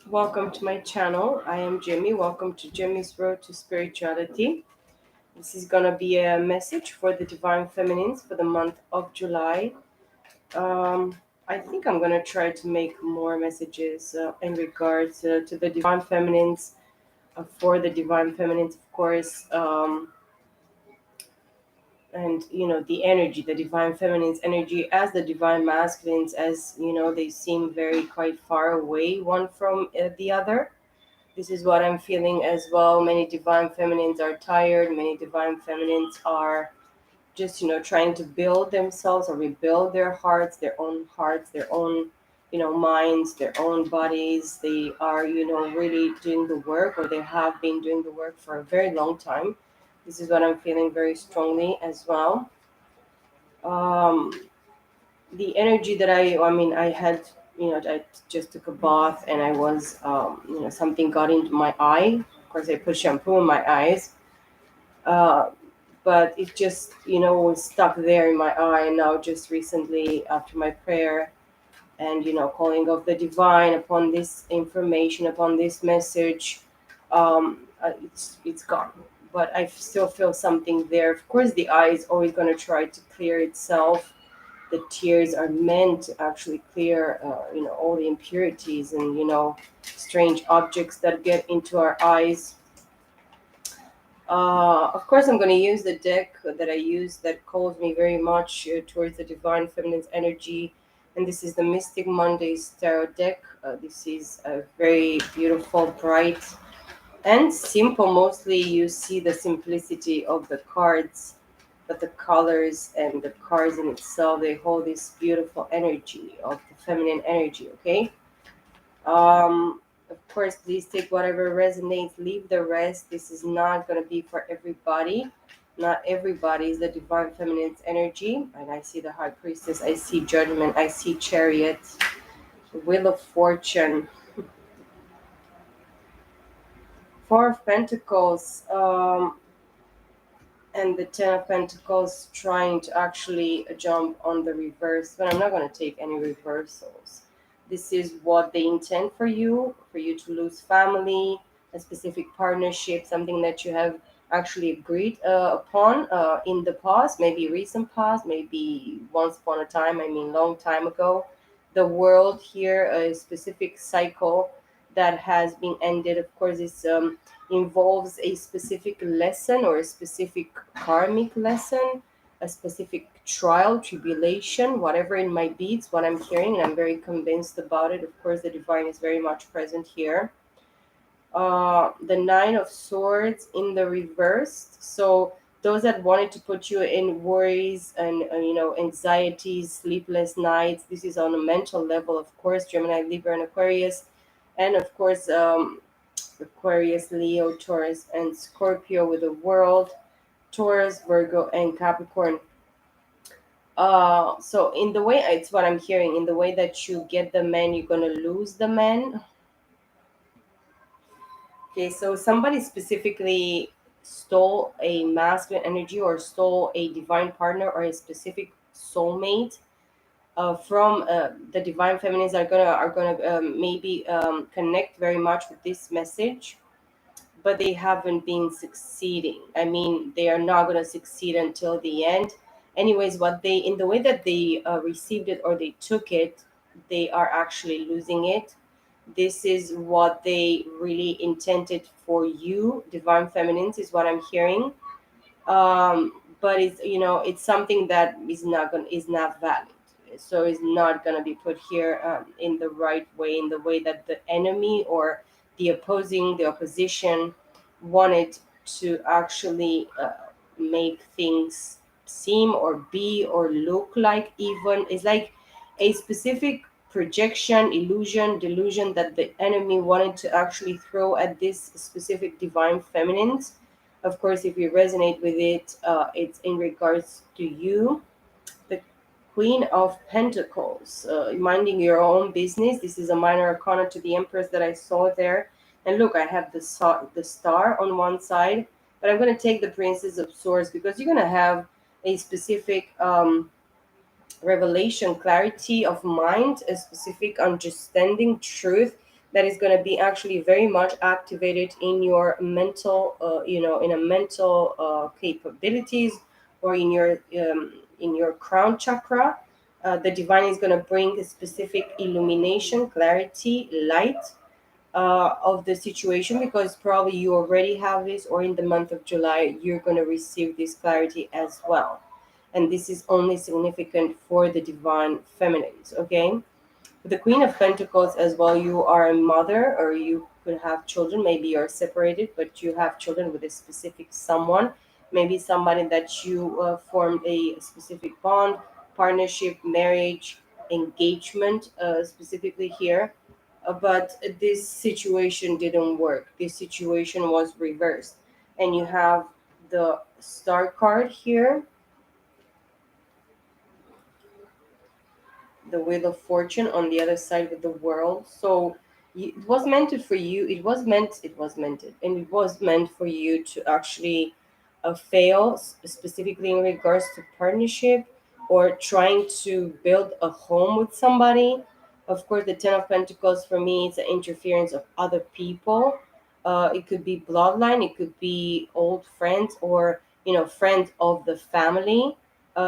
Welcome to my channel. I am Jimmy. Welcome to Jimmy's Road to Spirituality. This is going to be a message for the Divine Feminines for the month of July. I think I'm going to try to make more messages in regards to the Divine Feminines, for the Divine Feminines, of course. And the energy, the Divine Feminine's energy, as the Divine Masculines, as they seem very quite far away one from the other. This is what I'm feeling as well. Many divine feminines are tired. Many divine feminines are just, trying to build themselves or rebuild their own, minds, their own bodies. They are, really doing the work, or they have been doing the work for a very long time. This is what I'm feeling very strongly as well. Um, the energy that I had, I just took a bath and I was, something got into my eye. Of course, I put shampoo in my eyes, uh, but it just, was stuck there in my eye. And now, just recently, after my prayer and, calling of the divine upon this information, upon this message, it's gone. But I still feel something there. Of course, the eye is always going to try to clear itself. The tears are meant to actually clear all the impurities and strange objects that get into our eyes. Of course, I'm going to use the deck that I use that calls me very much towards the divine feminine's energy, and this is the Mystic Mondays tarot deck. This is a very beautiful, bright, and simple. Mostly you see the simplicity of the cards, but the colors and the cards in itself, they hold this beautiful energy of the feminine energy. Okay. Of course, please take whatever resonates, leave the rest. This is not going to be for everybody. Not everybody is the divine feminine's energy. And I see the high priestess, I see judgment, I see chariot, wheel of fortune, four of pentacles, and the ten of pentacles trying to actually jump on the reverse, but I'm not going to take any reversals. This is what they intend for you to lose family, a specific partnership, something that you have actually agreed upon in the past, maybe recent past, maybe once upon a time, I mean long time ago. The world here, a specific cycle that has been ended. Of course, is involves a specific lesson or a specific karmic lesson, a specific trial, tribulation, whatever it might be. It's what I'm hearing, and I'm very convinced about it. Of course, the divine is very much present here. The Nine of Swords in the reverse. So those that wanted to put you in worries and anxieties, sleepless nights. This is on a mental level, of course. Gemini, Libra, and Aquarius, and of course, Aquarius, Leo, Taurus, and Scorpio with the world, Taurus, Virgo, and Capricorn. So in the way, it's what I'm hearing, in the way that you get the man, you're gonna lose the man. Okay, so somebody specifically stole a masculine energy or stole a divine partner or a specific soulmate from the divine feminines are gonna maybe connect very much with this message, but they haven't been succeeding. I mean, they are not going to succeed until the end. Anyways, what they, in the way that they received it or they took it, they are actually losing it. This is what they really intended for you, divine feminines, is what I'm hearing. But it's, it's something that is not valid. So it's not going to be put here in the right way, in the way that the enemy or the opposition wanted to actually make things seem or be or look like. Even it's like a specific projection, illusion, delusion that the enemy wanted to actually throw at this specific divine feminines. Of course, if you resonate with it, it's in regards to you. The Queen of Pentacles, minding your own business. This is a minor arcana to the Empress that I saw there. And look, I have the star on one side, but I'm going to take the Princess of Swords because you're going to have a specific revelation, clarity of mind, a specific understanding, truth that is going to be actually very much activated in your mental, in a mental capabilities, or in your crown chakra. The divine is going to bring a specific illumination, clarity, light of the situation, because probably you already have this, or in the month of July you're going to receive this clarity as well. And this is only significant for the divine feminines, okay? The Queen of Pentacles as well, you are a mother, or you could have children. Maybe you're separated, but you have children with a specific someone. Maybe somebody that you formed a specific bond, partnership, marriage, engagement, specifically here. But this situation didn't work. This situation was reversed. And you have the Star card here, the Wheel of Fortune on the other side with the World. So it was meant for you. And it was meant for you to actually fail, specifically in regards to partnership, or trying to build a home with somebody. Of course, the Ten of Pentacles for me is the interference of other people. It could be bloodline, it could be old friends, or friends of the family,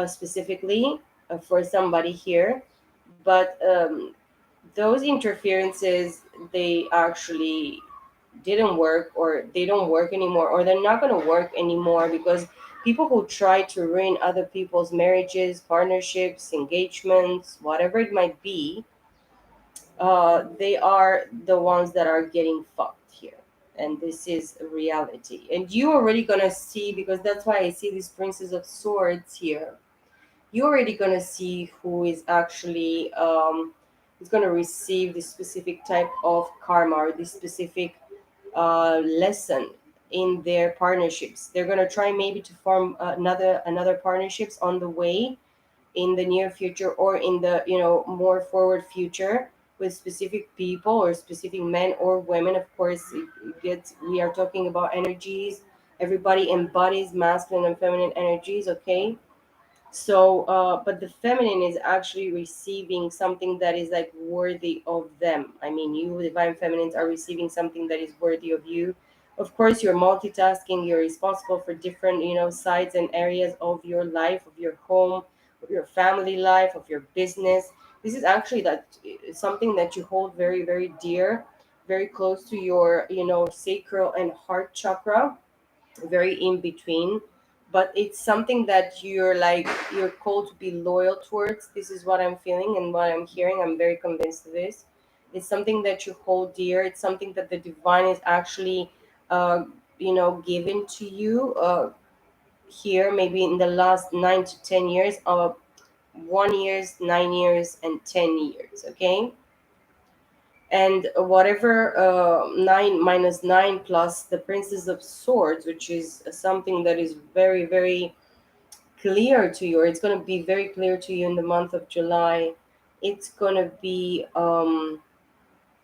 specifically for somebody here. But those interferences, they actually didn't work, or they don't work anymore, or they're not going to work anymore, because people who try to ruin other people's marriages, partnerships, engagements, whatever it might be, they are the ones that are getting fucked here. And this is a reality, and you already gonna see, because that's why I see this Princess of Swords here. You're already gonna see who is gonna receive this specific type of karma, or this specific lesson in their partnerships. They're gonna try maybe to form another partnerships on the way, in the near future, or in the more forward future, with specific people, or specific men or women. Of course, we are talking about energies. Everybody embodies masculine and feminine energies, okay? So but the feminine is actually receiving something that is like worthy of them. I mean, you divine feminines are receiving something that is worthy of you. Of course, you're multitasking, you're responsible for different sides and areas of your life, of your home, of your family life, of your business. This is actually that something that you hold very, very dear, very close to your sacral and heart chakra, very in between. But it's something that you're called to be loyal towards. This is what I'm feeling and what I'm hearing. I'm very convinced of this. It's something that you hold dear. It's something that the divine is actually given to you here, maybe in the last 9 to 10 years, 1 years, 9 years, and 10 years, okay? And whatever 9 minus 9 plus the Princess of Swords, which is something that is very, very clear to you, or it's going to be very clear to you in the month of July. It's going to be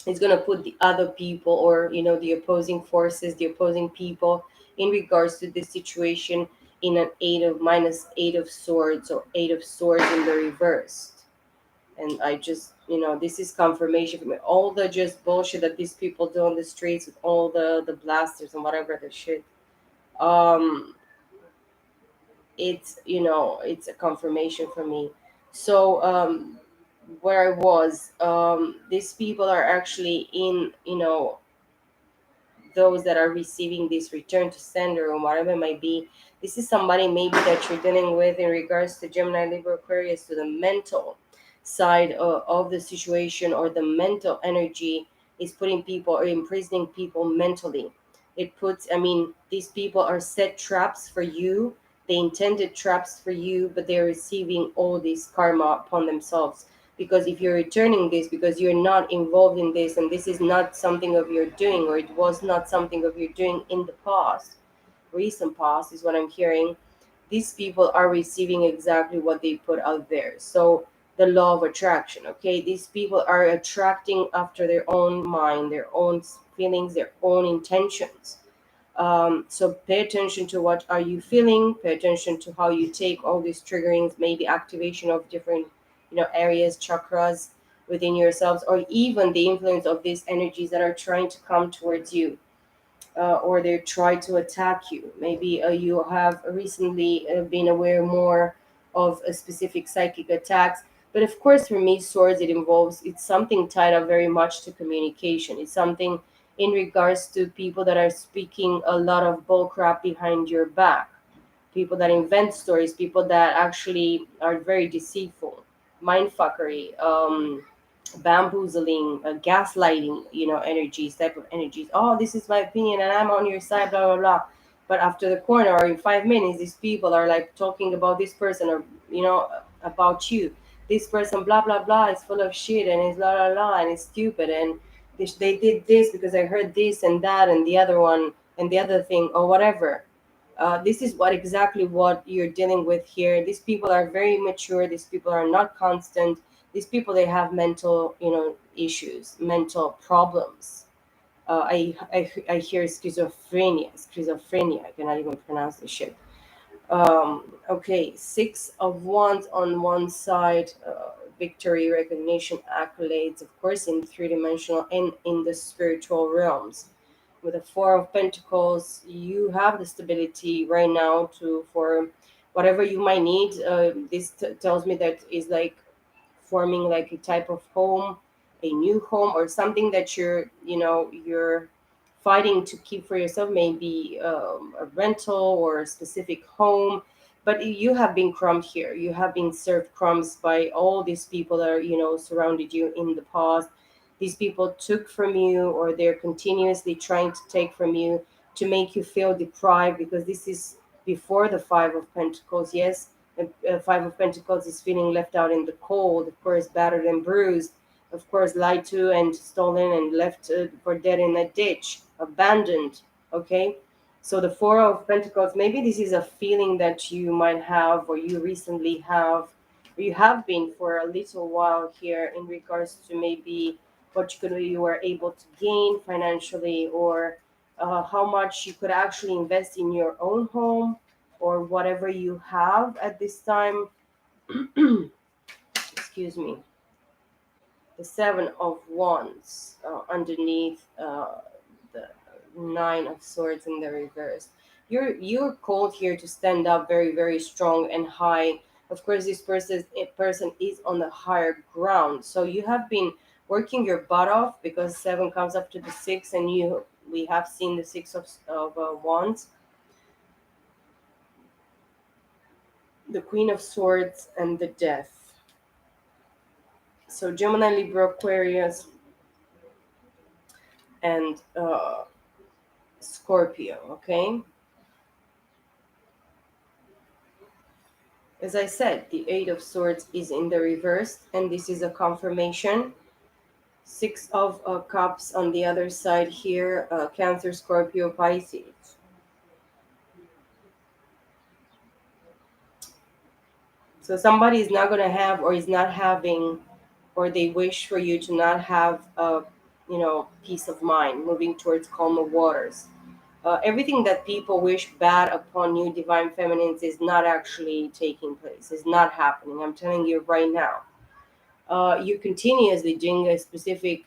it's going to put the other people, or the opposing forces, the opposing people, in regards to this situation, in an eight of swords, or eight of swords in the reverse. And I just, this is confirmation for me. All the just bullshit that these people do on the streets, with all the blasters and whatever the shit. Um, it's a confirmation for me. So where I was, these people are actually in, those that are receiving this return to sender, or whatever it might be. This is somebody maybe that you're dealing with in regards to Gemini, Libra, Aquarius, to the mental side of the situation, or the mental energy is putting people, or imprisoning people mentally. It puts, I mean, these people are set traps for you. They intended traps for you, but they're receiving all this karma upon themselves. Because if you're returning this, because you're not involved in this, and this is not something of your doing, or it was not something of your doing in the past, recent past is what I'm hearing, these people are receiving exactly what they put out there. So the law of attraction, okay? These people are attracting after their own mind, their own feelings, their own intentions. So pay attention to what are you feeling, pay attention to how you take all these triggerings, maybe activation of different areas, chakras within yourselves, or even the influence of these energies that are trying to come towards you, or they try to attack you. Maybe you have recently been aware more of a specific psychic attacks. But of course, for me, swords, it's something tied up very much to communication. It's something in regards to people that are speaking a lot of bull crap behind your back, people that invent stories, people that actually are very deceitful, mindfuckery, bamboozling, gaslighting, energies, type of energies. Oh, this is my opinion and I'm on your side, blah, blah, blah. But after the corner or in 5 minutes, these people are like talking about this person or, about you. This person, blah, blah, blah, is full of shit and is blah, blah, blah, and is stupid. And they did this because I heard this and that and the other one and the other thing or whatever. This is what you're dealing with here. These people are very mature. These people are not constant. These people, they have mental issues, mental problems. I hear schizophrenia. I cannot even pronounce this shit. Okay, Six of Wands on one side, victory, recognition, accolades, of course, in three-dimensional and in the spiritual realms. With the Four of Pentacles, you have the stability right now to for whatever you might need. This tells me that is like forming like a type of home, a new home, or something that you're fighting to keep for yourself, maybe a rental or a specific home. But you have been crumbed here. You have been served crumbs by all these people that are surrounded you in the past. These people took from you, or they're continuously trying to take from you to make you feel deprived, because this is before the Five of Pentacles. Yes, Five of Pentacles is feeling left out in the cold, of course, battered and bruised, of course, lied to and stolen and left for dead in a ditch, abandoned. Okay, so the Four of Pentacles, maybe this is a feeling that you might have, or you recently have, or you have been for a little while here, in regards to maybe what you were able to gain financially, or how much you could actually invest in your own home, or whatever you have at this time. Excuse me. The Seven of Wands underneath the Nine of Swords in the reverse. You're called here to stand up very, very strong and high. Of course, this person is on the higher ground, so you have been working your butt off, because seven comes up to the six, and we have seen the Six of Wands, the Queen of Swords, and the Death. So Gemini, Libra, Aquarius, and Scorpio. Okay, as I said, the Eight of Swords is in the reverse, and this is a confirmation. Six of Cups on the other side here, Cancer, Scorpio, Pisces. So somebody is not going to have, or is not having, or they wish for you to not have peace of mind, moving towards calmer waters. Everything that people wish bad upon you, divine feminines, is not actually taking place, is not happening. I'm telling you right now. You continuously doing a specific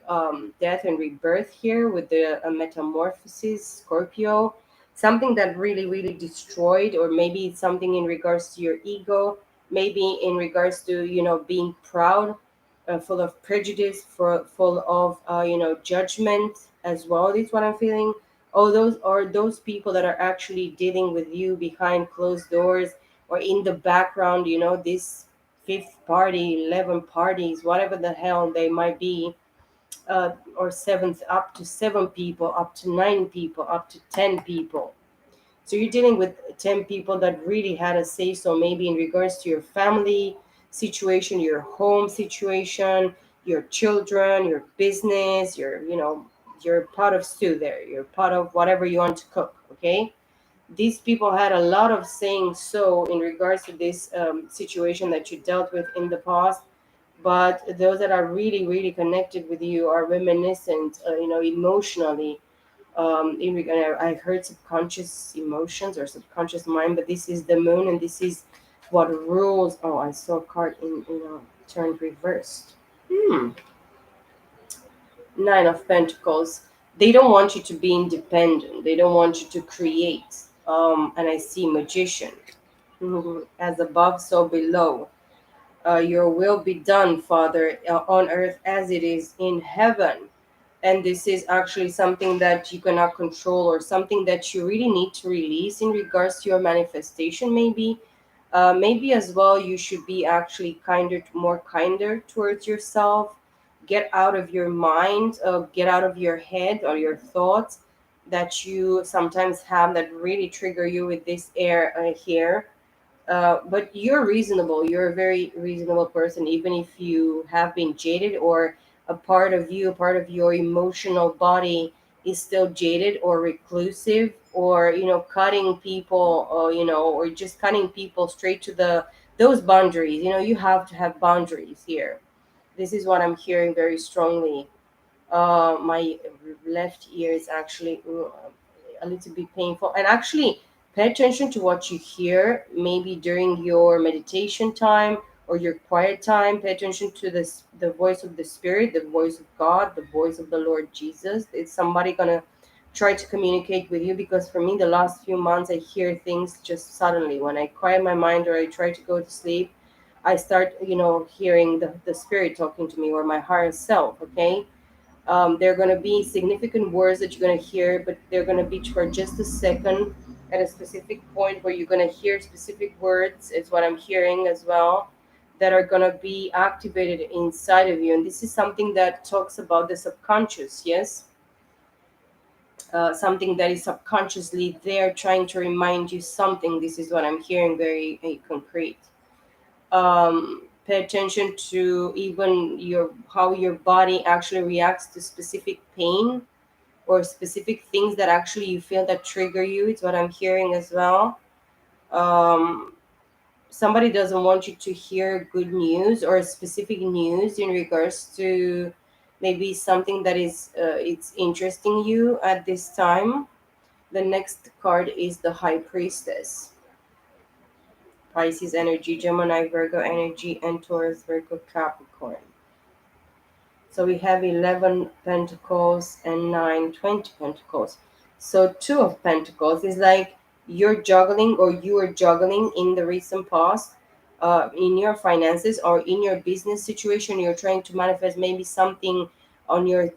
death and rebirth here with the metamorphosis, Scorpio, something that really, really destroyed, or maybe it's something in regards to your ego, maybe in regards to being proud, full of prejudice, full of judgment as well. Is what I'm feeling. All those are those people that are actually dealing with you behind closed doors, or in the background. This fifth party, 11 parties, whatever the hell they might be, or seventh, up to seven people, up to nine people, up to 10 people. So you're dealing with 10 people that really had a say so, maybe in regards to your family situation, your home situation, your children, your business, your pot of stew there, your pot of whatever you want to cook, okay? These people had a lot of saying so in regards to this situation that you dealt with in the past. But those that are really, really connected with you are reminiscent, emotionally, I heard subconscious emotions or subconscious mind, but this is the moon, and this is what rules. Oh, I saw a card in a turn reversed. Hmm. Nine of Pentacles. They don't want you to be independent. They don't want you to create. And I see Magician. Mhm. As above, so below. Your will be done, Father, on earth as it is in heaven. And this is actually something that you cannot control, or something that you really need to release in regards to your manifestation, maybe. Maybe as well, you should be actually more kinder towards yourself. Get out of your mind, get out of your head or your thoughts that you sometimes have that really trigger you with this air here. But you're reasonable. You're a very reasonable person, even if you have been jaded, or a part of you, a part of your emotional body is still jaded or reclusive, or cutting people, or or just cutting people straight to the those boundaries. You have to have boundaries here. This is what I'm hearing very strongly. My left ear is actually a little bit painful. And actually, pay attention to what you hear, maybe during your meditation time or your quiet time. Pay attention to the voice of the Spirit, the voice of God, the voice of the Lord Jesus. Is somebody gonna try to communicate with you? Because for me, the last few months, I hear things just suddenly. When I quiet my mind or I try to go to sleep, I start, hearing the Spirit talking to me, or my higher self. Okay. There are going to be significant words that you're going to hear, but they're going to be for just a second at a specific point where you're going to hear specific words. It's what I'm hearing as well, that are going to be activated inside of you. And this is something that talks about the subconscious, yes? Something that is subconsciously there trying to remind you something. This is what I'm hearing, very concrete. Pay attention to even your how your body actually reacts to specific pain or specific things that actually you feel that trigger you. It's what I'm hearing as well. um, Somebody doesn't want you to hear good news or specific news in regards to maybe something that is it's interesting you at this time. The next card is the High Priestess. Pisces energy, Gemini, Virgo energy, and Taurus, Virgo, Capricorn. So we have 11 Pentacles and 9, 20 Pentacles. So Two of Pentacles is like you're juggling, or you are juggling in the recent past, in your finances or in your business situation. You're trying to manifest maybe something on your,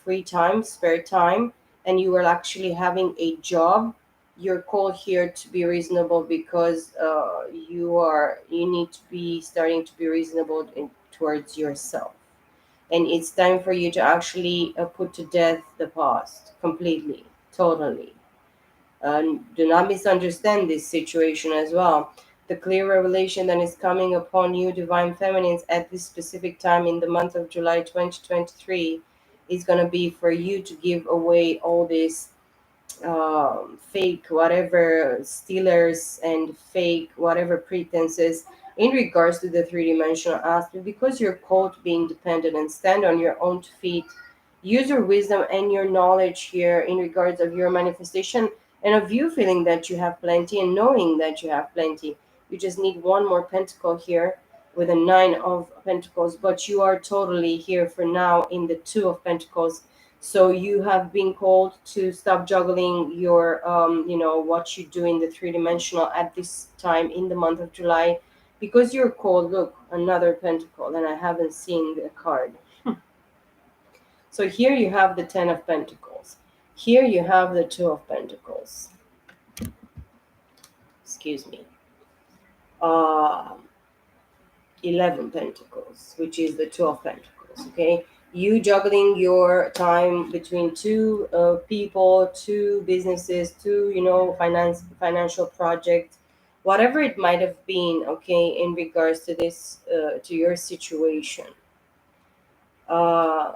free time, spare time, and you are actually having a job. You're called here to be reasonable, because you need to be starting to be reasonable towards yourself, and it's time for you to actually put to death the past completely, totally. Do not misunderstand this situation as well. The clear revelation that is coming upon you, divine feminines, at this specific time in the month of July 2023 is going to be for you to give away all this fake whatever stealers and fake whatever pretenses in regards to the three-dimensional aspect, because you're called to be independent and stand on your own feet. Use your wisdom and your knowledge here in regards of your manifestation, and of you feeling that you have plenty and knowing that you have plenty. You just need one more pentacle here with a nine of pentacles, but you are totally here for now in the two of pentacles. So you have been called to stop juggling your what you do in the three-dimensional at this time in the month of July, because you're called. Look, another pentacle, and I haven't seen the card. So here you have the 10 of pentacles, here you have the 2 of pentacles, excuse me, uh 11 pentacles, which is the 2 of pentacles. Okay, you juggling your time between two people, two businesses, two financial projects, whatever it might have been. Okay, in regards to this to your situation, uh,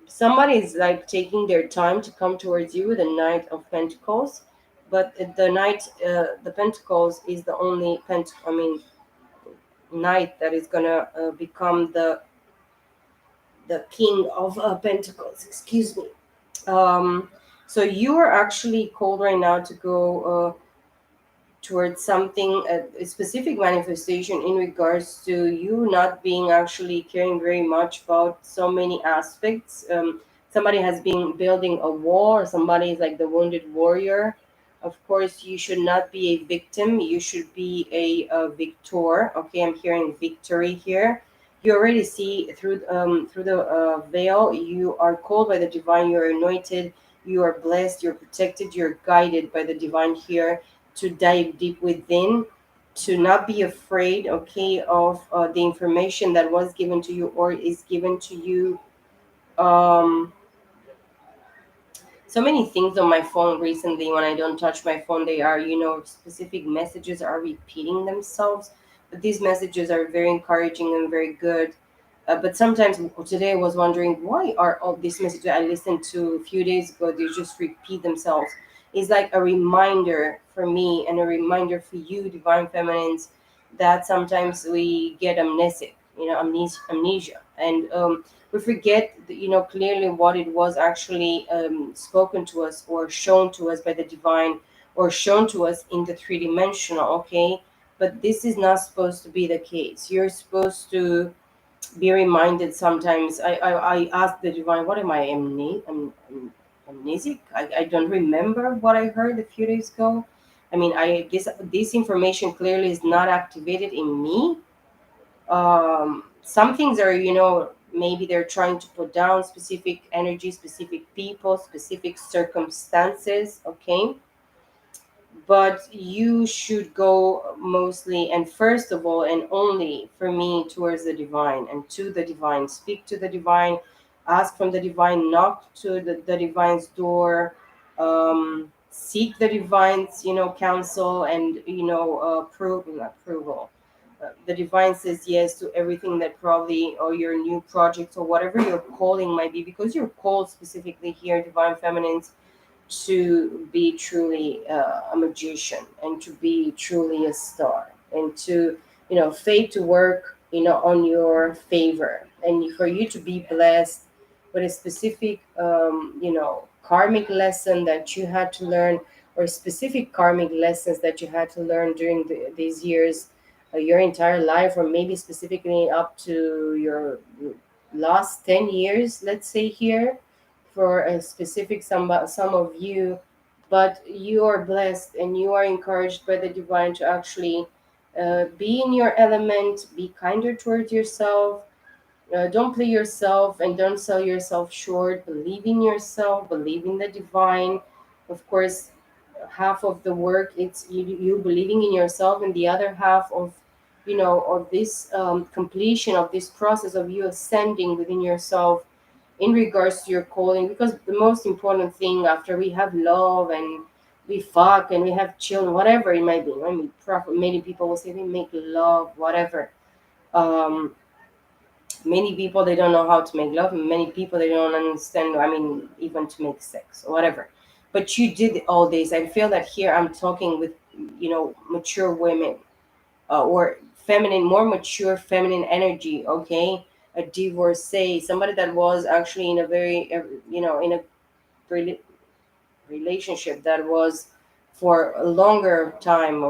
somebody is like taking their time to come towards you with the Knight of Pentacles, but the Pentacles is the only knight that is gonna become the King of Pentacles. Excuse me. Um, So you are actually called right now to go towards something, a specific manifestation in regards to you not being actually caring very much about so many aspects. Somebody has been building a wall, or somebody is like the wounded warrior. Of course, you should not be a victim. You should be a victor. Okay, I'm hearing victory here. You already see through the veil. You are called by the divine. You are anointed. You are blessed. You're protected. You're guided by the divine here to dive deep within, to not be afraid, okay, of the information that was given to you or is given to you. um so many things on my phone recently, when I don't touch my phone, they are, specific messages are repeating themselves, but these messages are very encouraging and very good. But sometimes today I was wondering, why are all these messages I listened to a few days ago, they just repeat themselves? It's like a reminder for me and a reminder for you, divine feminines, that sometimes we get amnesic, amnesia, and we forget, clearly what it was actually spoken to us or shown to us by the divine, or shown to us in the three-dimensional. Okay, but this is not supposed to be the case. You're supposed to be reminded sometimes. I asked the divine, what am I, amnesic? I don't remember what I heard a few days ago. I mean, this information clearly is not activated in me. Some things are, maybe they're trying to put down specific energy, specific people, specific circumstances. Okay, but you should go mostly and first of all and only for me towards the divine and to the divine. Speak to the divine, ask from the divine, knock to the divine's door, seek the divine's, counsel and, approval. The divine says yes to everything that probably, or your new project or whatever your calling might be, because you're called specifically here, divine feminines, to be truly a magician and to be truly a star and to, fate to work, on your favor, and for you to be blessed with a specific, karmic lesson that you had to learn, or specific karmic lessons that you had to learn during these years, your entire life, or maybe specifically up to your last 10 years, let's say here, for a specific some of you. But you are blessed and you are encouraged by the divine to actually be in your element, be kinder towards yourself, don't play yourself and don't sell yourself short. Believe in yourself, believe in the divine. Of course, half of the work, it's you believing in yourself, and the other half of, of this completion of this process of you ascending within yourself in regards to your calling. Because the most important thing after we have love and we fuck and we have children, whatever it might be, I mean, many people will say they make love, whatever. um Many people, they don't know how to make love, and many people, they don't understand, I mean, even to make sex or whatever. But you did all this. I feel that here I'm talking with, mature women, or feminine, more mature feminine energy. Okay, a divorcee, somebody that was actually in a very, in a rela- relationship that was for a longer time,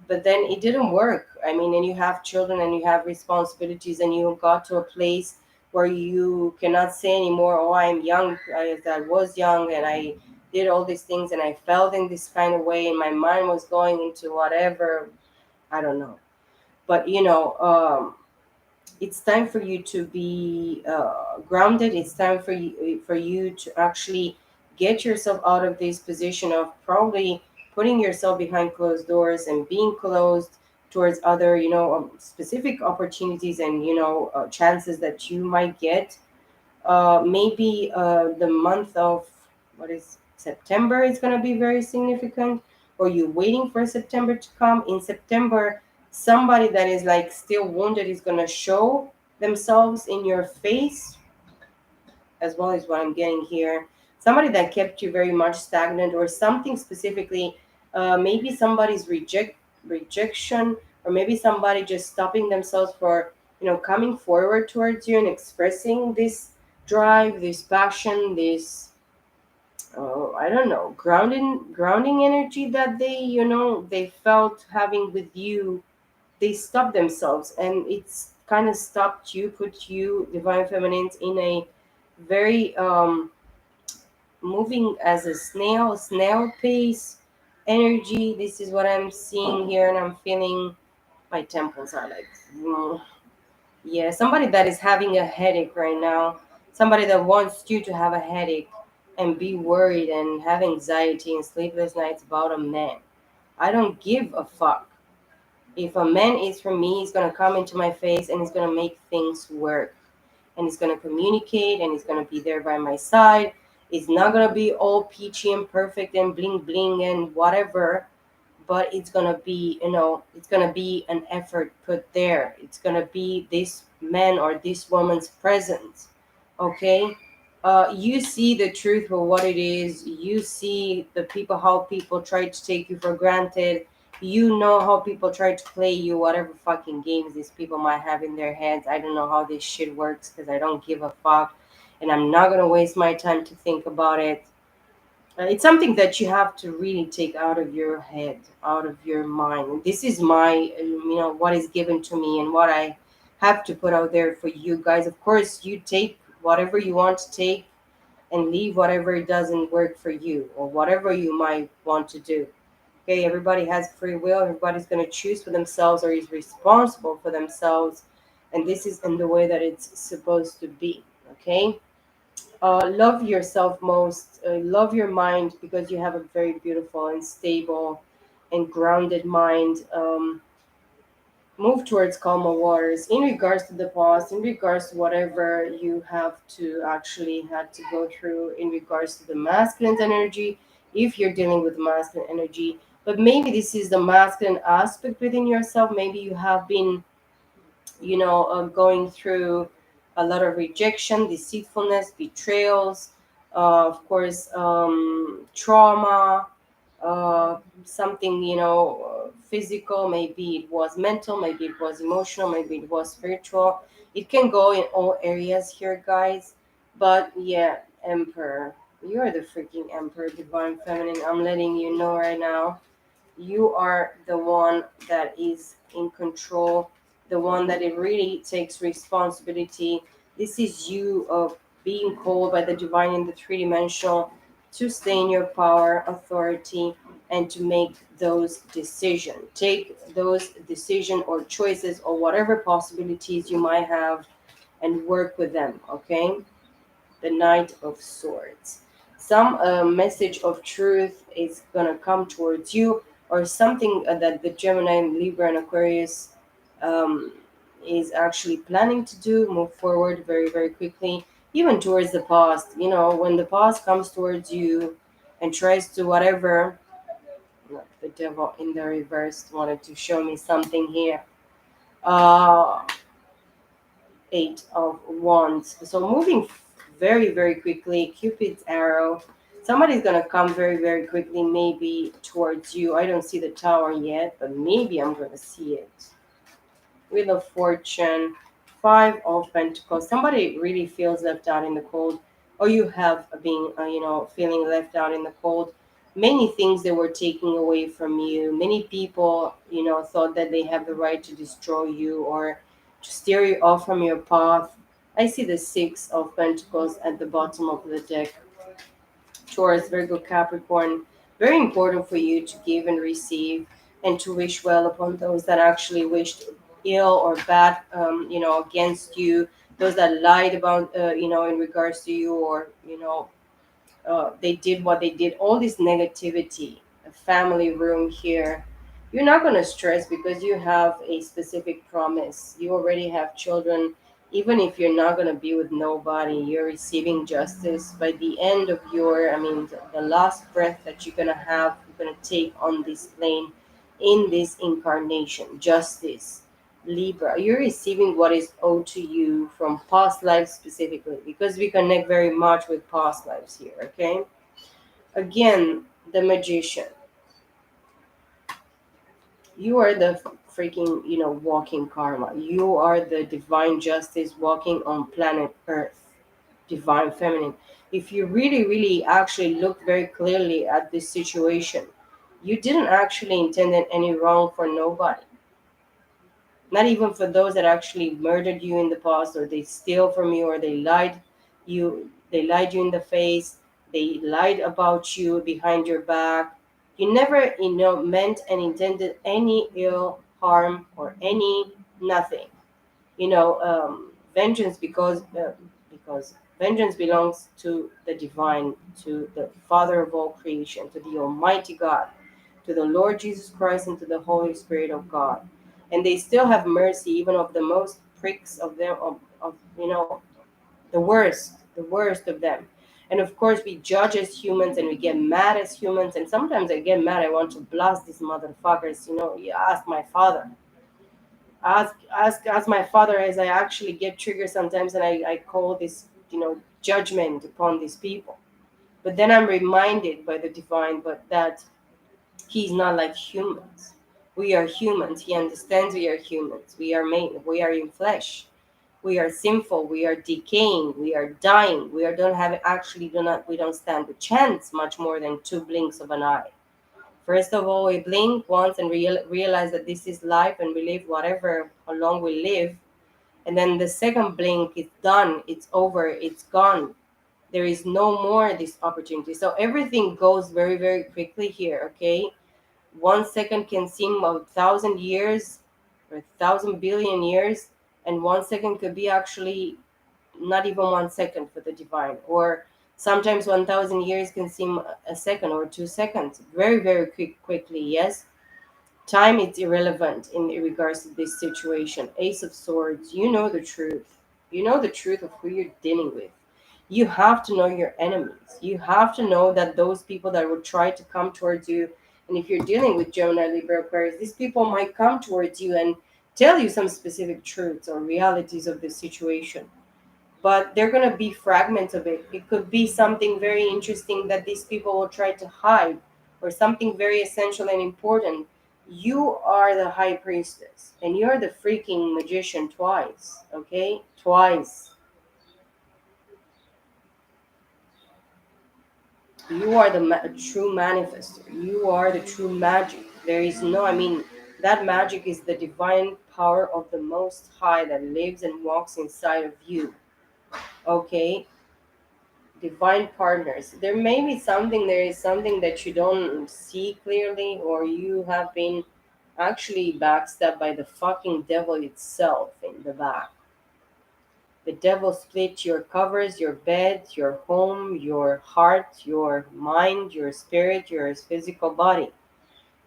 but then it didn't work. I mean, and you have children and you have responsibilities, and you got to a place where you cannot say anymore, oh, I'm young. I was young and I did all these things and I felt in this kind of way and my mind was going into whatever, I don't know. But it's time for you to be grounded. It's time for you to actually get yourself out of this position of probably putting yourself behind closed doors and being closed towards other, specific opportunities and, chances that you might get. Maybe the month of, what is September, is going to be very significant, or you're waiting for September to come. In September, somebody that is like still wounded is going to show themselves in your face, as well as what I'm getting here. Somebody that kept you very much stagnant, or something specifically. Maybe somebody's rejection, or maybe somebody just stopping themselves for, coming forward towards you and expressing this drive, this passion, this I don't know, grounding energy that they felt having with you. They stopped themselves, and it's kind of stopped you, put you, divine feminines, in a very moving as a snail pace energy. This is what I'm seeing here, and I'm feeling my temples are like, mm, yeah, somebody that is having a headache right now, somebody that wants you to have a headache and be worried and have anxiety and sleepless nights about a man. I don't give a fuck. If a man is for me, he's gonna come into my face and he's gonna make things work. And he's gonna communicate and he's gonna be there by my side. It's not gonna be all peachy and perfect and bling bling and whatever, but it's gonna be, it's gonna be an effort put there. It's gonna be this man or this woman's presence. Okay. You see the truth for what it is. You see the people, how people try to take you for granted. You know how people try to play you, whatever fucking games these people might have in their heads. I don't know how this shit works because I don't give a fuck, and I'm not gonna waste my time to think about it. It's something that you have to really take out of your head, out of your mind. This is my, what is given to me and what I have to put out there for you guys. Of course, you take whatever you want to take and leave whatever doesn't work for you or whatever you might want to do. Okay, everybody has free will. Everybody's going to choose for themselves or is responsible for themselves. And this is in the way that it's supposed to be. Okay, love yourself most, love your mind because you have a very beautiful and stable and grounded mind. Move towards calmer waters in regards to the past, in regards to whatever you have to actually had to go through in regards to the masculine energy, if you're dealing with masculine energy. But maybe this is the masculine aspect within yourself. Maybe you have been, going through a lot of rejection, deceitfulness, betrayals, of course, trauma, something, physical. Maybe it was mental, maybe it was emotional, maybe it was spiritual. It can go in all areas here, guys. But yeah, Emperor, you're the freaking Emperor, divine feminine. I'm letting you know right now, you are the one that is in control, the one that it really takes responsibility. This is you being called by the divine in the three-dimensional to stay in your power, authority, and to make those decisions. Take those decisions or choices or whatever possibilities you might have and work with them, okay? The Knight of Swords. Some message of truth is gonna come towards you, or something that the Gemini, Libra, and Aquarius um, is actually planning to do. Move forward very, very quickly, even towards the past. When the past comes towards you and tries to whatever. Look, the devil in the reverse wanted to show me something here. Uh, Eight of Wands. So moving very, very quickly, Cupid's arrow. Somebody's gonna come very, very quickly, maybe towards you. I don't see the tower yet, but maybe I'm gonna see it. Wheel of Fortune, Five of Pentacles. Somebody really feels left out in the cold, or you have been, feeling left out in the cold. Many things that were taken away from you. Many people, thought that they have the right to destroy you or to steer you off from your path. I see the Six of Pentacles at the bottom of the deck. Taurus, Virgo, Capricorn. Very important for you to give and receive and to wish well upon those that actually wished ill or bad, against you. Those that lied about, in regards to you, or, they did what they did. All this negativity, a family room here. You're not going to stress because you have a specific promise. You already have children. Even if you're not going to be with nobody, you're receiving justice by the end of your, the last breath that you're going to have, you're going to take on this plane in this incarnation. Justice. Libra, you're receiving what is owed to you from past lives specifically, because we connect very much with past lives here, okay? Again, the Magician. You are the freaking, walking karma. You are the divine justice walking on planet Earth. divine feminine. If you really, really actually look very clearly at this situation, you didn't actually intend any wrong for nobody, not even for those that actually murdered you in the past, or they steal from you, or they lied you in the face, they lied about you behind your back. You never, meant and intended any ill harm or any nothing. Vengeance, because vengeance belongs to the divine, to the Father of all creation, to the Almighty God, to the Lord Jesus Christ, and to the Holy Spirit of God. And they still have mercy even of the most pricks of them, of the worst of them. And of course, we judge as humans, and we get mad as humans, and sometimes I get mad, I want to blast these motherfuckers. You ask my father, ask my father, as I actually get triggered sometimes, and I call this, judgment upon these people. But then I'm reminded by the divine, but that he's not like humans. We are humans. He understands we are humans. We are in flesh. We are sinful. We are decaying. We are dying. We are don't have actually do not we don't stand a chance much more than two blinks of an eye. First of all, we blink once and realize that this is life, and we live whatever how long we live. And then the second blink, it's done, it's over, it's gone. There is no more this opportunity. So everything goes very, very quickly here, okay? 1 second can seem 1,000 years or 1,000 billion years, and 1 second could be actually not even 1 second for the divine. Or sometimes 1,000 years can seem a second or 2 seconds, very, very quickly. Yes, time is irrelevant in regards to this situation. Ace of Swords, you know the truth. You know the truth of who you're dealing with. You have to know your enemies. You have to know that those people that will try to come towards you, and if you're dealing with Gemini, Libra, Aquarius, these people might come towards you and tell you some specific truths or realities of the situation, but they're going to be fragments of it. It could be something very interesting that these people will try to hide, or something very essential and important. You are the high priestess, and you're the freaking magician twice, okay? Twice. You are the true manifester. You are the true magic. There is no, I mean, that magic is the divine power of the Most High that lives and walks inside of you, okay? Divine partners, there is something that you don't see clearly, or you have been actually backstabbed by the fucking devil itself in the back. The devil split your covers, your bed, your home, your heart, your mind, your spirit, your physical body.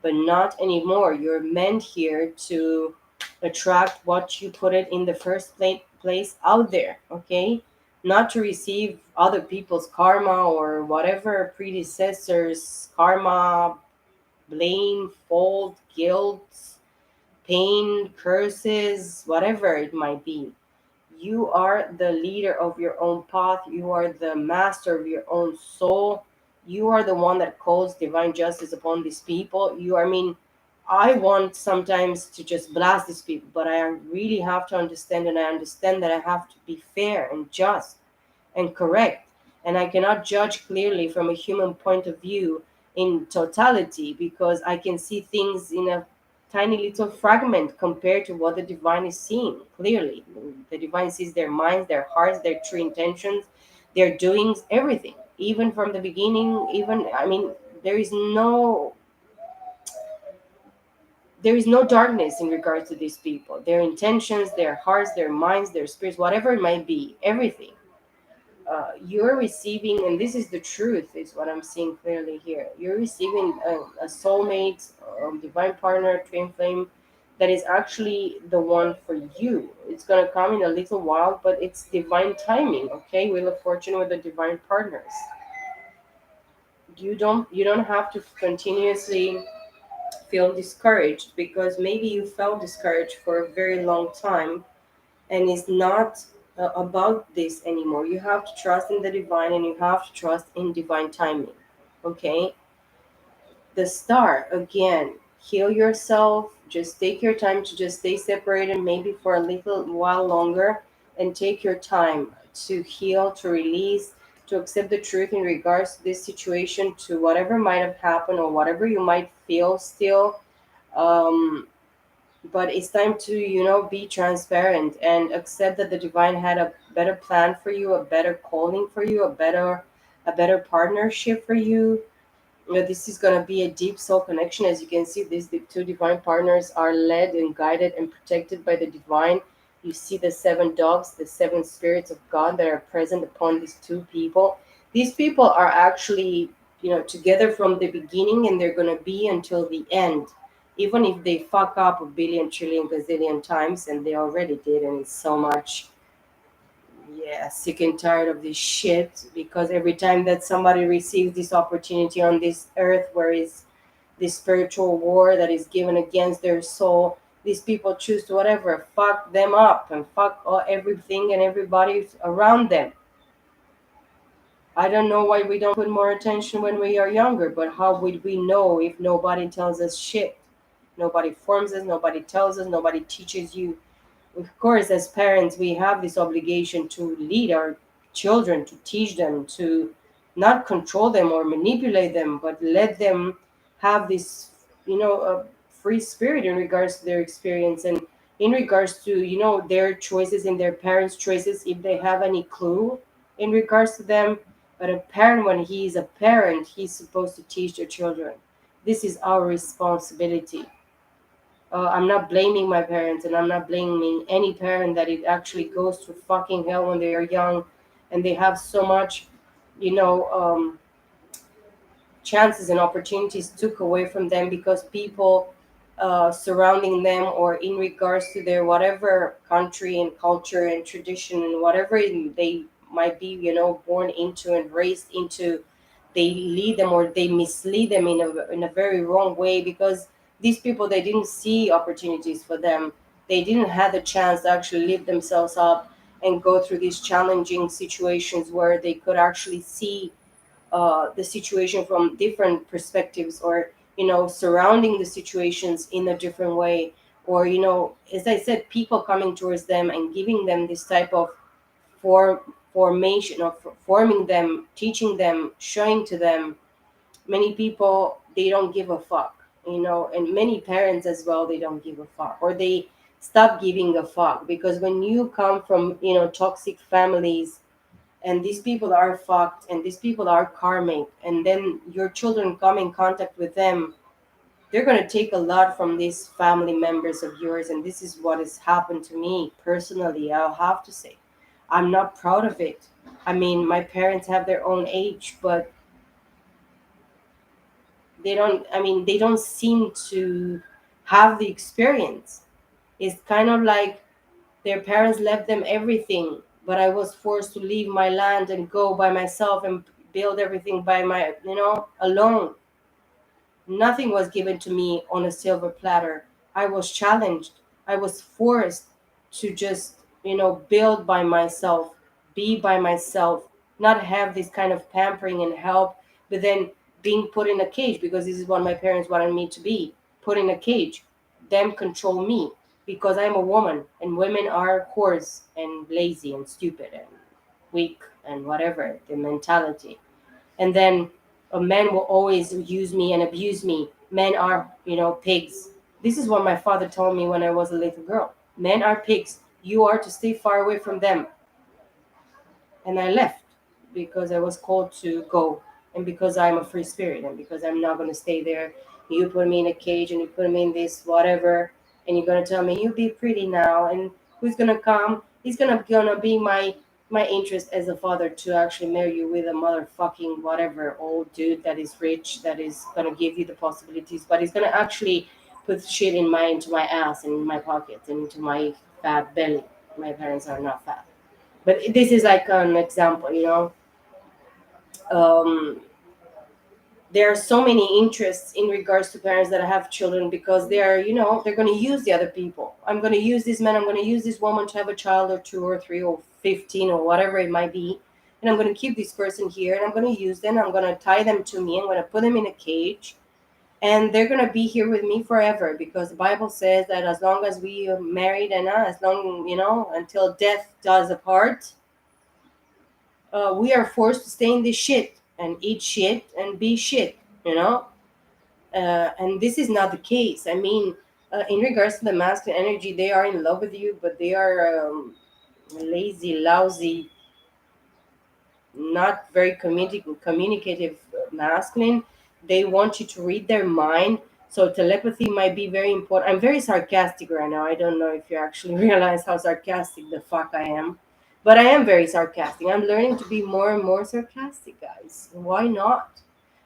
But not anymore. You're meant here to attract what you put it in the first place out there, okay? Not to receive other people's karma or whatever predecessors' karma, blame, fault, guilt, pain, curses, whatever it might be. You are the leader of your own path. You are the master of your own soul. You are the one that calls divine justice upon these people. I mean, I want sometimes to just blast these people, but I really have to understand, and I understand that I have to be fair and just and correct. And I cannot judge clearly from a human point of view in totality, because I can see things in a tiny little fragment compared to what the divine is seeing clearly. The divine sees their minds, their hearts, their true intentions, their doings, everything, even from the beginning. Even, I mean, there is no there is no darkness in regards to these people, their intentions, their hearts, their minds, their spirits, whatever it might be, everything. You're receiving, and this is the truth, is what I'm seeing clearly here. You're receiving a soulmate, divine partner, twin flame, that is actually the one for you. It's going to come in a little while, but it's divine timing, okay? Wheel of Fortune with the divine partners. You don't have to continuously feel discouraged, because maybe you felt discouraged for a very long time, and it's not about this anymore. You have to trust in the divine, and you have to trust in divine timing, okay? The star, again, heal yourself, just take your time to just stay separated maybe for a little while longer, and take your time to heal, to release, to accept the truth in regards to this situation, to whatever might have happened or whatever you might feel still. Um, but it's time to, be transparent and accept that the divine had a better plan for you, a better calling for you, a better partnership for you. This is going to be a deep soul connection. As you can see, these the two divine partners are led and guided and protected by the divine. You see the seven dogs, the seven spirits of God that are present upon these two people. These people are actually, together from the beginning, and they're going to be until the end. Even if they fuck up a billion, trillion, gazillion times, and they already did, and it's so much, yeah, sick and tired of this shit, because every time that somebody receives this opportunity on this earth, where is this spiritual war that is given against their soul, these people choose to whatever fuck them up and fuck everything and everybody around them. I don't know why we don't put more attention when we are younger, but how would we know if nobody tells us shit? Nobody forms us, nobody tells us, nobody teaches you. Of course, as parents, we have this obligation to lead our children, to teach them, to not control them or manipulate them, but let them have this, free spirit in regards to their experience, and in regards to, their choices and their parents' choices, if they have any clue in regards to them. But a parent, when he is a parent, he's supposed to teach their children. This is our responsibility. I'm not blaming my parents, and I'm not blaming any parent that it actually goes to fucking hell when they are young, and they have so much, you know, chances and opportunities took away from them because people surrounding them, or in regards to their whatever country and culture and tradition and whatever they might be, born into and raised into, they lead them or they mislead them in a very wrong way, because these people, they didn't see opportunities for them. They didn't have the chance to actually lift themselves up and go through these challenging situations where they could actually see the situation from different perspectives, or surrounding the situations in a different way, or as I said, people coming towards them and giving them this type of formation, or forming them, teaching them, showing to them. Many people, they don't give a fuck, and many parents as well, they don't give a fuck, or they stop giving a fuck, because when you come from toxic families, and these people are fucked, and these people are karmic, and then your children come in contact with them, they're going to take a lot from these family members of yours. And this is what has happened to me personally, I'll have to say. I'm not proud of it. I mean, my parents have their own age, but they don't seem to have the experience. It's kind of like their parents left them everything, but I was forced to leave my land and go by myself and build everything by alone. Nothing was given to me on a silver platter. I was challenged. I was forced to just, build by myself, be by myself, not have this kind of pampering and help, but then being put in a cage, because this is what my parents wanted me to be, put in a cage, them control me, because I'm a woman, and women are coarse and lazy and stupid and weak and whatever, the mentality. And then a man will always use me and abuse me. Men are, pigs. This is what my father told me when I was a little girl. Men are pigs. You are to stay far away from them. And I left because I was called to go, and because I'm a free spirit, and because I'm not going to stay there. You put me in a cage and you put me in this whatever, and you're going to tell me you be pretty now, and who's going to come? He's gonna be my interest as a father to actually marry you with a motherfucking whatever old dude that is rich, that is going to give you the possibilities, but he's going to actually put shit into my ass and in my pockets and into my fat belly. My parents are not fat, but this is like an example. um, there are so many interests in regards to parents that have children, because they're going to use the other people. I'm going to use this man, I'm going to use this woman to have a child, or two or three or 15 or whatever it might be, and I'm going to keep this person here, and I'm going to use them, I'm going to tie them to me, I'm going to put them in a cage, and they're gonna be here with me forever, because the Bible says that as long as we are married, and as long, until death does apart, we are forced to stay in this shit and eat shit and be shit, you know. And this is not the case. I mean, in regards to the masculine energy, they are in love with you, but they are lazy, lousy, not very communicative masculine. They want you to read their mind. So telepathy might be very important. I'm very sarcastic right now. I don't know if you actually realize how sarcastic the fuck I am. But I am very sarcastic. I'm learning to be more and more sarcastic, guys. Why not?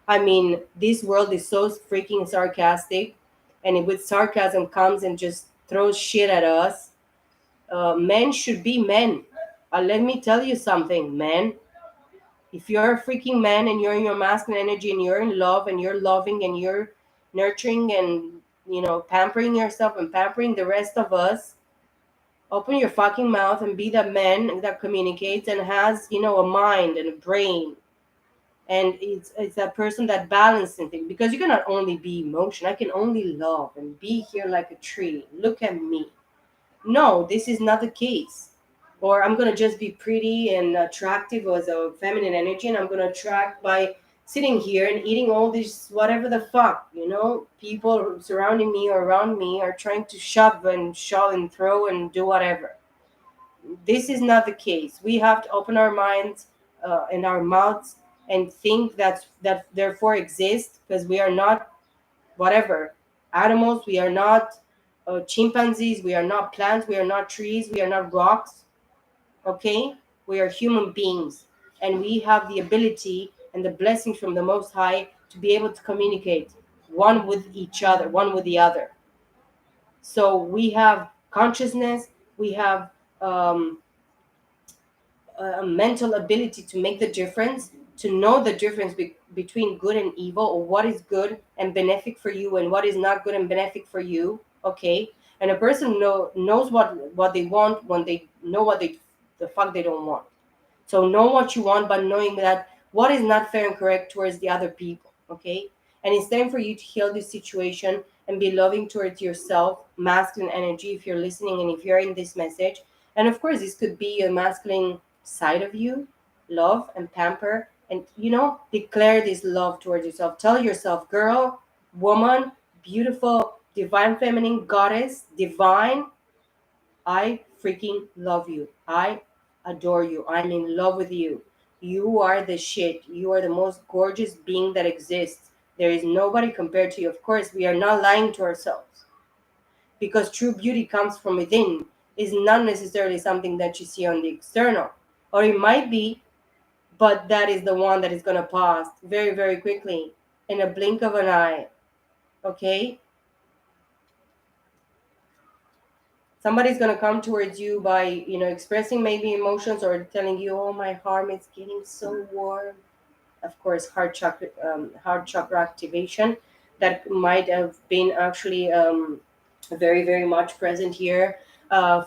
I mean, this world is so freaking sarcastic, and with sarcasm comes and just throws shit at us. Men should be men. Let me tell you something, men. If you're a freaking man and you're in your masculine energy and you're in love and you're loving and you're nurturing and pampering yourself and pampering the rest of us, open your fucking mouth and be that man that communicates and has a mind and a brain, and it's that person that balances things, because you cannot only be emotion. I can only love and be here like a tree. Look at me. No, this is not the case. Or I'm gonna just be pretty and attractive as a feminine energy, and I'm gonna attract by sitting here and eating all this whatever the fuck, people surrounding me or around me are trying to shove and throw and do whatever. This is not the case. We have to open our minds and our mouths and think that therefore exist, because we are not whatever animals. We are not chimpanzees. We are not plants. We are not trees. We are not rocks. Okay, we are human beings, and we have the ability and the blessings from the Most High to be able to communicate one with each other, one with the other. So we have consciousness. We have um, a mental ability to make the difference, to know the difference between good and evil, or what is good and benefic for you and what is not good and benefic for you. Okay, and a person knows what they want when they know what they the fuck they don't want. So know what you want, but knowing that what is not fair and correct towards the other people. Okay, and it's time for you to heal this situation and be loving towards yourself, masculine energy, if you're listening and if you're in this message. And of course, this could be a masculine side of you. Love and pamper, and declare this love towards yourself. Tell yourself, girl, woman, beautiful, divine feminine, goddess, divine, I freaking love you. I adore you. I'm in love with you. You are the shit. You are the most gorgeous being that exists. There is nobody compared to you. Of course, we are not lying to ourselves, because true beauty comes from within. Is not necessarily something that you see on the external, or it might be, but that is the one that is going to pass very, very quickly, in a blink of an eye. Okay, somebody's going to come towards you by expressing maybe emotions, or telling you, oh, my heart is getting so warm. Of course, heart chakra activation, that might have been actually very, very much present here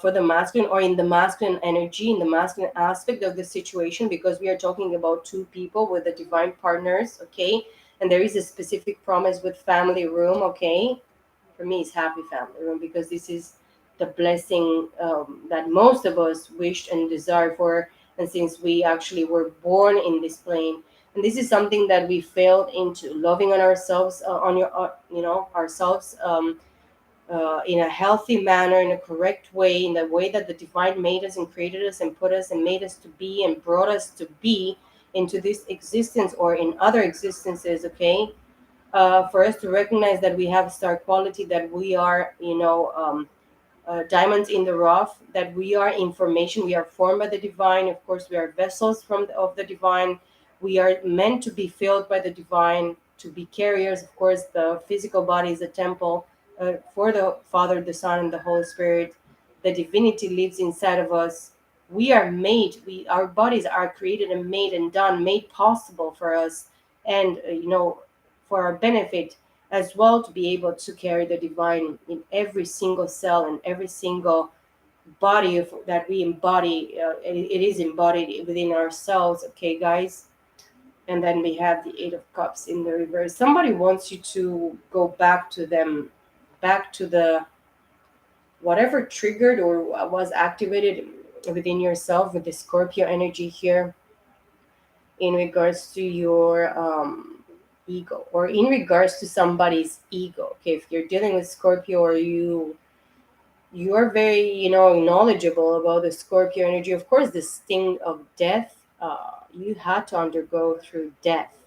for the masculine, or in the masculine energy, in the masculine aspect of the situation, because we are talking about two people with the divine partners. Okay, and there is a specific promise with family room. Okay, for me it's happy family room, because this is the blessing that most of us wished and desired for, and since we actually were born in this plane. And this is something that we failed into loving on ourselves, ourselves, in a healthy manner, in a correct way, in the way that the divine made us and created us and put us and made us to be and brought us to be into this existence or in other existences. Okay, for us to recognize that we have star quality, that we are, diamonds in the rough, that we are information, we are formed by the divine. Of course, we are vessels of the divine. We are meant to be filled by the divine, to be carriers. Of course, the physical body is a temple for the Father, the Son, and the Holy Spirit. The divinity lives inside of us. We are made, our bodies are created and made and done, made possible for us, and for our benefit as well, to be able to carry the divine in every single cell and every single body that we embody. It is embodied within ourselves. Okay, guys, And then we have the Eight of Cups in the reverse. Somebody wants you to go back to them, back to the whatever triggered or was activated within yourself with the Scorpio energy here in regards to your ego, or in regards to somebody's ego. Okay, if you're dealing with Scorpio, or you are very, knowledgeable about the Scorpio energy. Of course, the sting of death, you had to undergo through death.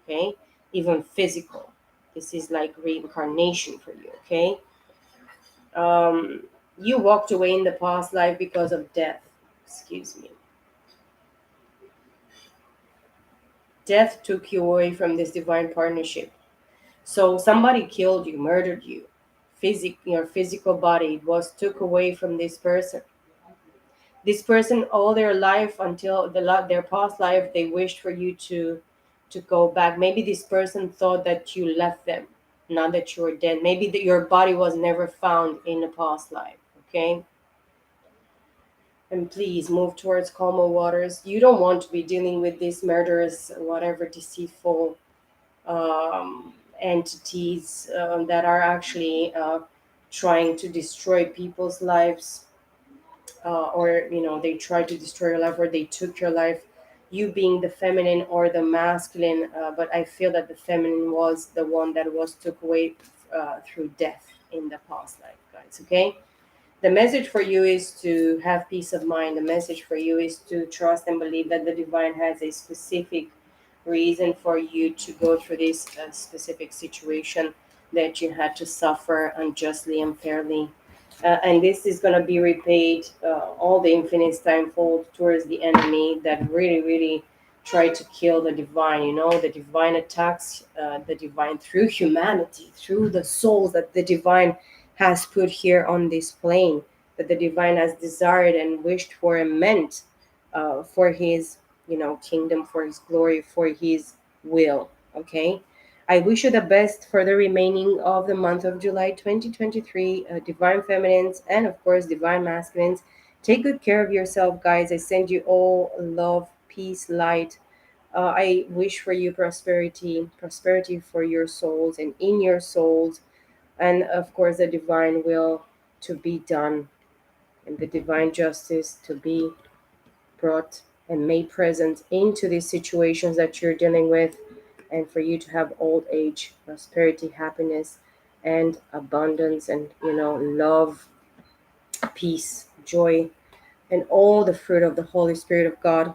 Okay, even physical. This is like reincarnation for you. Okay, you walked away in the past life because of death. Excuse me. Death took you away from this divine partnership. So somebody killed you, murdered you. Your physical body was took away from this person. This person, all their life, until their past life, they wished for you to go back. Maybe this person thought that you left them, not that you were dead. Maybe that your body was never found in a past life. Okay, and please move towards calmer waters. You don't want to be dealing with these murderous, whatever, deceitful entities that are actually trying to destroy people's lives, or they tried to destroy your life, or they took your life, you being the feminine or the masculine. But I feel that the feminine was the one that was took away through death in the past life, guys. Okay, the message for you is to have peace of mind. The message for you is to trust and believe that the divine has a specific reason for you to go through this specific situation that you had to suffer unjustly, unfairly. And this is going to be repaid all the infinite timefold towards the enemy that really, really tried to kill the divine. The divine attacks the divine through humanity, through the souls that the divine has put here on this plane, that the divine has desired and wished for and meant for his, kingdom, for his glory, for his will. Okay, I wish you the best for the remaining of the month of July 2023, divine feminines and of course divine masculines. Take good care of yourself, guys. I send you all love, peace, light. I wish for you prosperity for your souls and in your souls, and of course the divine will to be done, and the divine justice to be brought and made present into these situations that you're dealing with, and for you to have old age prosperity, happiness, and abundance, and love, peace, joy, and all the fruit of the Holy Spirit of God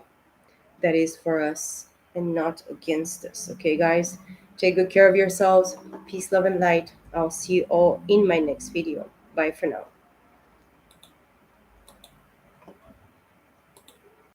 that is for us and not against us. Okay, guys, take good care of yourselves. Peace, love, and light. I'll see you all in my next video. Bye for now.